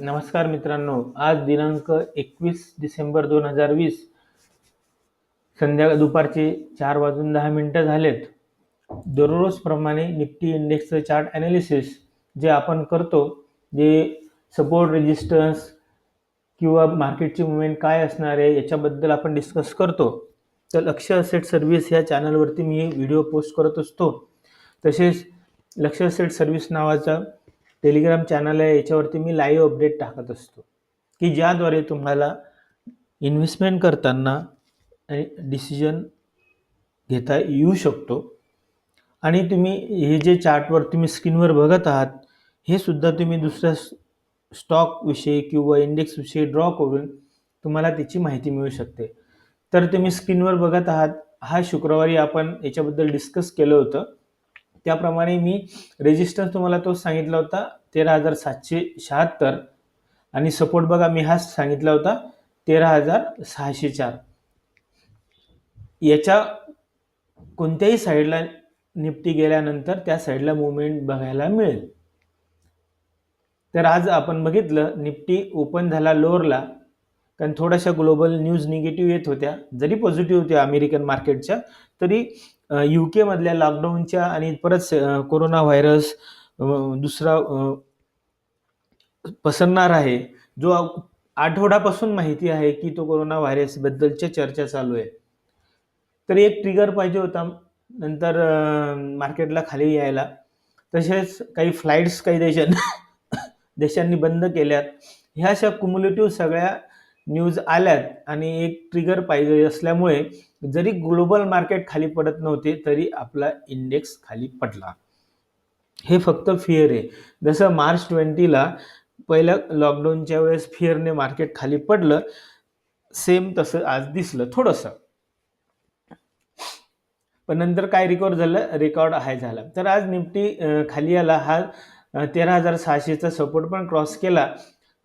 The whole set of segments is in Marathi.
नमस्कार मित्रांनो, आज दिनांक 21 डिसेंबर 2020 दुपारचे 4:10 झालेत. दररोज प्रमाणे निफ्टी इंडेक्सचं चार्ट ॲनालिसिस जे आपण करतो, जे सपोर्ट रेजिस्टन्स किंवा मार्केटची मुवमेंट काय असणार आहे याच्याबद्दल आपण डिस्कस करतो. तर लक्ष असेट सर्व्हिस या चॅनलवरती मी व्हिडिओ पोस्ट करत असतो. तसेच लक्ष असेट सर्व्हिस नावाचा टेलिग्राम चॅनल आहे, याच्यावरती मी लाईव्ह अपडेट टाकत असतो की ज्याद्वारे तुम्हाला इन्व्हेस्टमेंट करताना डिसिजन घेता येऊ शकतो. आणि तुम्ही हे जे चार्टवर तुम्ही स्क्रीनवर बघत आहात, हे सुद्धा तुम्ही दुसऱ्या स्टॉकविषयी किंवा इंडेक्सविषयी ड्रॉ करून तुम्हाला त्याची माहिती मिळू शकते. तर तुम्ही स्क्रीनवर बघत आहात, हा शुक्रवारी आपण याच्याबद्दल डिस्कस केलं होतं. त्याप्रमाणे मी रेजिस्टन्स तुम्हाला तो सांगितला होता 13,776 आणि सपोर्ट बघा मी हा सांगितला होता 13,604. याच्या कोणत्याही साईडला निफ्टी गेल्यानंतर त्या साईडला मुवमेंट बघायला मिळेल. तर आज आपण बघितलं निफ्टी ओपन झाला लोअरला, कारण थोड्याशा ग्लोबल न्यूज निगेटिव्ह येत होत्या. जरी पॉझिटिव्ह होत्या अमेरिकन मार्केटच्या, तरी UK मधल्या लॉकडाऊनच्या आणि परत कोरोना व्हायरस दुसरा पसरणार आहे, जो आठवड्यापासून माहिती आहे की तो कोरोना व्हायरस बद्दलच्या चर्चा चालू आहे. तर एक ट्रिगर पाहिजे होता नंतर मार्केटला खाली यायला. तसेच काही फ्लाईट्स काही देशांनी बंद केल्यात. ह्या अशा क्युम्युलेटिव्ह सगळ्या न्यूज आल्यात आणि एक ट्रिगर पाहिजे असल्यामुळे जरी ग्लोबल मार्केट खाली पडत नव्हते तरी आपला इंडेक्स खाली पडला. हे फक्त फिअर आहे. जसं मार्च 20ला पहिल्या लॉकडाऊनच्या वेळेस फिअरने मार्केट खाली पडलं, सेम तसं आज दिसलं थोडंसं. पण नंतर काय रेकॉर्ड हाय झाला. तर आज निफ्टी खाली आला. हा 13,600चा सपोर्ट पण क्रॉस केला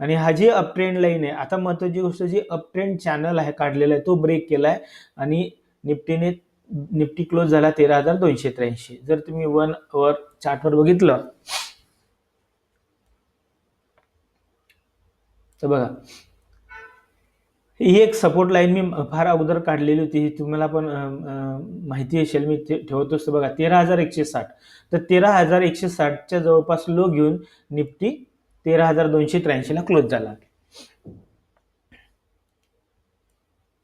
आणि हा जी अप ट्रेंड लाईन आहे, आता महत्त्वाची गोष्ट जी अप ट्रेंड चॅनल आहे काढलेला आहे तो ब्रेक केला आहे आणि निफ्टी क्लोज झाला 13,283. जर तुम्ही 1 आवर चार्टवर बघितलं तर बघा, ही एक सपोर्ट लाईन मी फार अगोदर काढलेली होती, ही तुम्हाला पण माहिती असेल, मी ठेवत असतो बघा 13,160. तर 13,160च्या जवळपास लो घेऊन निफ्टी 13,283ला क्लोज झाला.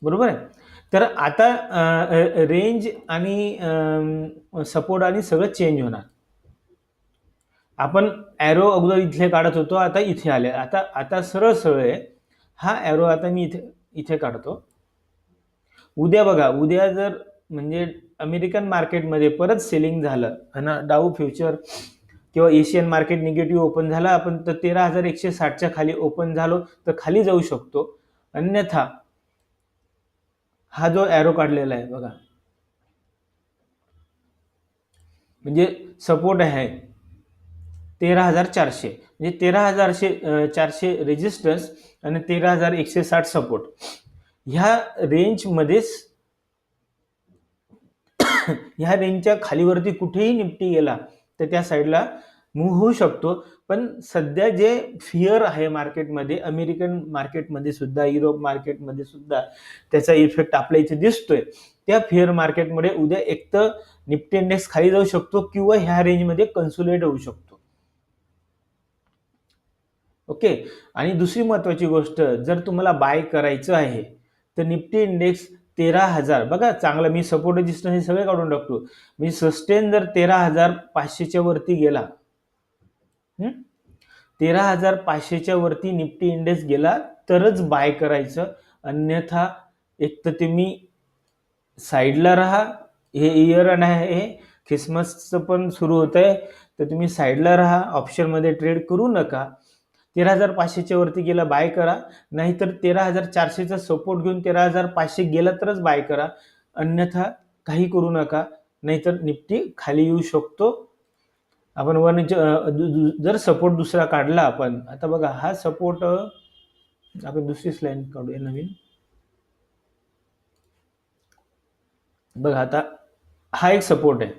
बरोबर आहे. तर आता रेंज आणि सपोर्ट आणि सगळं चेंज होणार. आपण ॲरो अगोदर इथे काढत होतो, आता इथे आले. आता सरळ आहे. हा ॲरो आता मी इथे काढतो. उद्या बघा, उद्या जर म्हणजे अमेरिकन मार्केटमध्ये परत सेलिंग झालं आणि डाऊ फ्युचर किंवा एशियन मार्केट निगेटिव्ह ओपन झाला, आपण तर 13,160च्या खाली ओपन झालो तर खाली जाऊ शकतो. अन्यथा हा जो ॲरो काढलेला आहे बघा, म्हणजे सपोर्ट आहे 13,400, म्हणजे 13,400 रेजिस्टन्स आणि 13,160 सपोर्ट. ह्या रेंजमध्येच ह्या रेंजच्या खालीवरती कुठेही निफ्टी गेला तर त्या साईडला मूव्ह होऊ शकतो. पण सध्या जे फिअर आहे मार्केटमध्ये, अमेरिकन मार्केटमध्ये सुद्धा, युरोप मार्केटमध्ये सुद्धा त्याचा इफेक्ट आपल्या इथे दिसतोय. त्या फिअर मार्केटमध्ये उद्या एक तर निफ्टी इंडेक्स खाली जाऊ शकतो किंवा ह्या रेंजमध्ये कन्सोलिडेट होऊ शकतो. ओके. आणि दुसरी महत्वाची गोष्ट, जर तुम्हाला बाय करायचं आहे तर निफ्टी इंडेक्स 13,000 बघा, चांगला मी सपोर्ट रेजिस्टन्स हे सगळे काढून टाकतो. म्हणजे सस्टेन जर 13,500च्या वरती गेला, 13,500च्या वरती निफ्टी इंडेक्स गेला तरच बाय करायचं. अन्यथा एक तर तुम्ही साईडला राहा. हे इयर आणि हे ख्रिसमसचं पण सुरू होत आहे, तर तुम्ही साईडला राहा, ऑप्शनमध्ये ट्रेड करू नका. 13,500च्या वरती गेला बाय करा, नाहीतर 13,400चा सपोर्ट घेऊन 13,500 गेला तरच बाय करा. अन्यथा काही करू नका, नाहीतर निफ्टी खाली येऊ शकतो. आपण जर सपोर्ट दुसरा काढला आपण, आता बघा हा सपोर्ट, आपण दुसरी स्लाईड काढूया नवीन. बघा, आता हा एक सपोर्ट आहे.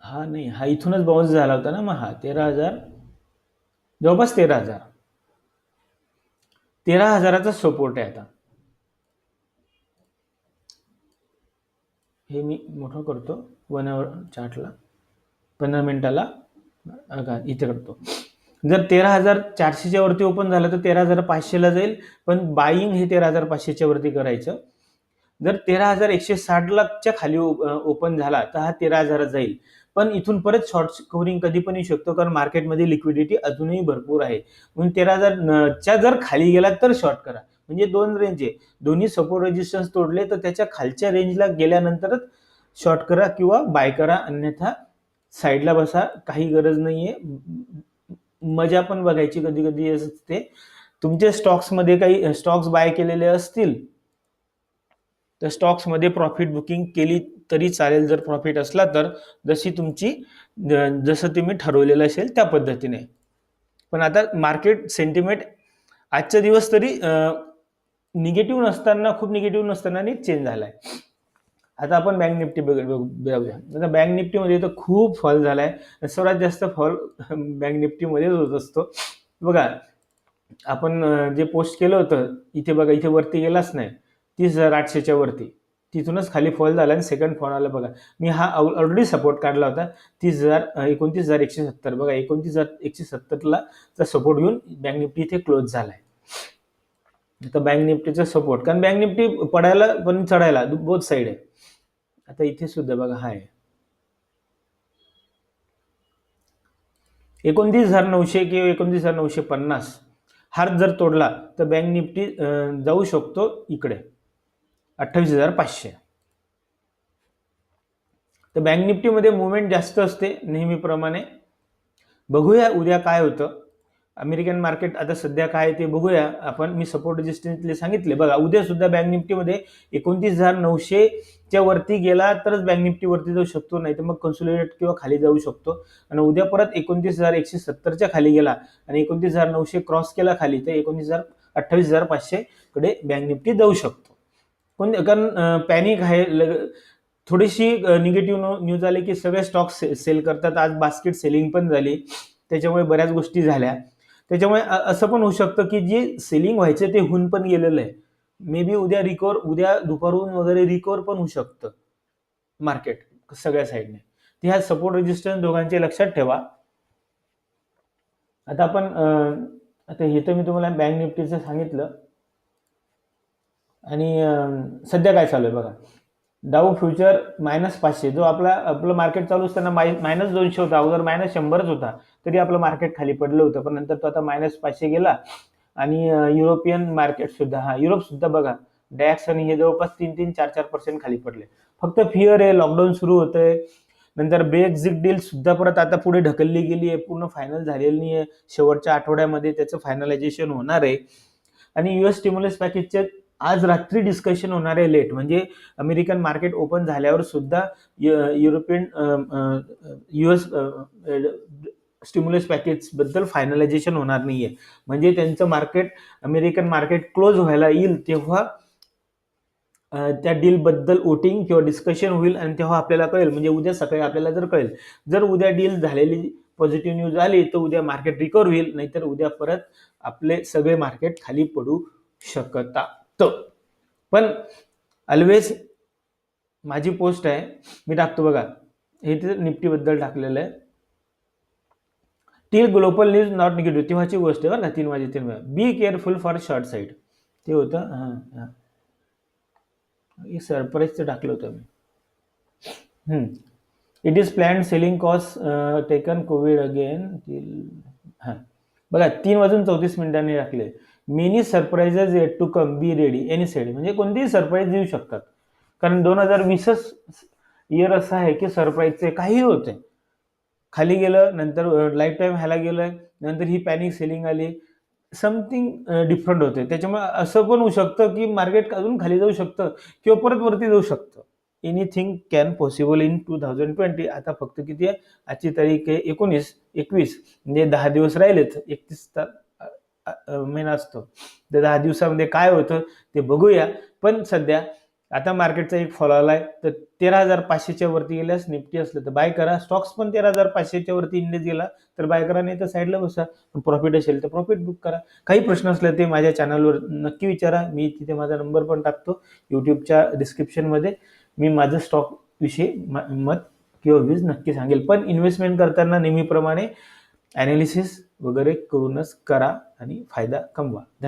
हा नाही, हा इथूनच बाउन्स झाला होता ना, मग हा 13,000, जवळपास 13,000, 13,000चा सपोर्ट आहे आता. हे मी मोठं करतो 1 आवर चार्टला, 15 मिनिटाला इथे करतो. जर 13,400च्या वरती ओपन झालं तर 13,500ला जाईल, पण बाईंग हे 13,500च्या वरती करायचं. जर 13,160च्या खाली ओपन झाला तर हा 13,000 जाईल, पण इथून परत शॉर्ट कव्हरिंग कधी पण येऊ शकतो, कारण मार्केटमध्ये लिक्विडिटी अजूनही भरपूर आहे. म्हणून 13,000च्या जर खाली गेला तर शॉर्ट करा. म्हणजे दोन रेंज आहे, दोन्ही सपोर्ट रेजिस्टन्स तोडले तर त्याच्या खालच्या रेंजला गेल्यानंतरच शॉर्ट करा किंवा बाय करा, अन्यथा साईडला बसा. काही गरज नाहीये, मजा पण बघायची कधी कधी असते. तुमचे स्टॉक्समध्ये काही स्टॉक्स बाय केलेले असतील तर स्टॉक्समध्ये प्रॉफिट बुकिंग केली तरी चालेल, जर प्रॉफिट असला तर, जशी तुमची जसं तुम्ही ठरवलेलं असेल त्या पद्धतीने. पण आता मार्केट सेंटिमेंट आजचा दिवस तरी निगेटिव्ह नसताना, खूप निगेटिव्ह नसताना चेंज झालाय. आता आपण बँक निफ्टी बघूया. आता बँक निफ्टीमध्ये तर खूप फॉल झालाय, सर्वात जास्त फॉल बँक निफ्टीमध्येच होत असतो. बघा, आपण जे पोस्ट केलं होतं इथे बघा, इथे वरती गेलाच नाही, 30,800च्या वरती, तिथूनच खाली फॉल झाला आणि सेकंड फॉल आला. बघा, मी हा ऑलरेडी सपोर्ट काढला होता 29,170. बघा, 29,170ला सपोर्ट घेऊन बँक निफ्टी इथे क्लोज झालाय. आता बँक निफ्टीचा सपोर्ट, कारण बँक निफ्टी पडायला पण चढायला बोथ साईड आहे. आता इथे सुद्धा बघा, हा आहे 29,900 किंवा 29,950. हार जर तोडला तर बँक निफ्टी जाऊ शकतो इकडे 28,500. तर बँक निफ्टीमध्ये मुवमेंट जास्त असते नेहमीप्रमाणे. बघूया उद्या काय होतं. अमेरिकन मार्केट आता सध्या काय ते बघूया आपण. मी सपोर्ट रेजिस्टन्सले सांगितले. बघा, उद्या सुद्धा बँक निफ्टीमध्ये 29,900च्या वरती गेला तरच बँक निफ्टी वरती जाऊ शकतो, नाही तर मग कन्सोलिडेट किंवा खाली जाऊ शकतो. आणि उद्या परत 29,170च्या खाली गेला आणि 29,900 क्रॉस केला खाली तर 28,500 कडे बँक निफ्टी जाऊ शकतो. पण कारण पॅनिक आहे, थोडीशी निगेटिव्ह न्यूज आली की सगळे स्टॉक सेल करतात. आज बास्केट सेलिंग पण झाली, त्याच्यामुळे बऱ्याच गोष्टी झाल्या. त्याच्यामुळे असं पण होऊ शकतं की जे सेलिंग व्हायचं ते होऊन पण गेलेलं आहे. मे बी उद्या रिकवर, उद्या दुपारून वगैरे रिकवर पण होऊ शकतं मार्केट सगळ्या साईडने. ह्या सपोर्ट रेजिस्टन्स दोघांचे लक्षात ठेवा. आता आपण आता हे तर मी तुम्हाला बँक निफ्टीचं सांगितलं. आणि सध्या काय चालू आहे बघा, डाऊ फ्युचर -500, जो आपलं मार्केट चालू असताना -200 होता, अगोदर -100च होता, तरी आपलं मार्केट खाली पडलं होतं. पण नंतर तो आता -500 गेला. आणि युरोपियन मार्केट सुद्धा, युरोप सुद्धा बघा, डॅक्स आणि हे जवळपास 3-4% खाली पडले. फक्त फिअर आहे, लॉकडाऊन सुरू होतंय. नंतर ब्रेक्झिट डील सुद्धा परत आता पुढे ढकलली गेली आहे, पूर्ण फायनल झालेली नाही आहे. शेवटच्या आठवड्यामध्ये त्याचं फायनलायझेशन होणार आहे. आणि युएस स्टिम्युलस पॅकेजचे आज रात्री डिस्कशन होणार आहे लेट, म्हणजे अमेरिकन मार्केट ओपन झाल्यावर सुद्धा युरोपियन युएस स्टिम्युलस पॅकेज बद्दल फायनलायझेशन होणार नाहीये. म्हणजे त्यांचं मार्केट, अमेरिकन मार्केट क्लोज व्हायला येईल तेव्हा त्या डील बद्दल वोटिंग किंवा डिस्कशन होईल आणि तेव्हा आपल्याला कळेल. म्हणजे उद्या सकाळी आपल्याला जर कळेल, जर उद्या डील झालेली पॉझिटिव्ह न्यूज आली तर उद्या मार्केट रिकवर होईल, नाहीतर उद्या परत आपले सगळे मार्केट खाली पडू शकतात. पण ऑलवेज माझी पोस्ट आहे, मी टाकतो बघा, हे तर निफ्टी बद्दल टाकलेलं आहे. Till global news not negative, तेव्हाची गोष्ट आहे बरं का, 3 वाजे 3 वेळा. Be careful for short side, ते होतं. हां, सरप्राईजचं टाकलं होतं मी. It is planned selling cost taken covid again. हां बघा, 3:34 टाकले. Many surprises yet to come, be ready, any side. म्हणजे कोणतीही सरप्राईज येऊ शकतात, कारण 2020च इयर असं आहे की सरप्राईजचे काही होते. खाली गेलं, नंतर लाईफ टाईम ह्याला गेलं, नंतर ही पॅनिक सेलिंग आली, समथिंग डिफरंट होते. त्याच्यामुळे असं पण होऊ शकतं की मार्केट अजून खाली जाऊ शकतं किंवा परत वरती जाऊ शकतं. Anything can possible in 2020. आता फक्त किती आहे, आजची तारीख आहे 21, म्हणजे 10 दिवस राहिलेत, 31 महिना असतो. तर 10 दिवसामध्ये काय होतं ते बघूया. पण सध्या आता मार्केटचा एक फॉल आलाय, तर 13,500च्या वरती गेल्यास निफ्टी असलं तर बाय करा. स्टॉक्स पण 13,500च्या वरती इंडेक्स गेला तर बाय करा, नाही तर साईडला बसा. प्रॉफिट असेल तर प्रॉफिट बुक करा. काही प्रश्न असले ते माझ्या चॅनलवर नक्की विचारा. मी तिथे माझा नंबर पण टाकतो यूट्यूबच्या डिस्क्रिप्शनमध्ये. मी माझं स्टॉक विषयी मत किंवा व्ह्यूज नक्की सांगेल. पण इन्व्हेस्टमेंट करताना नेहमीप्रमाणे ॲनालिसिस वगैरे करूनच करा आणि फायदा कमवा.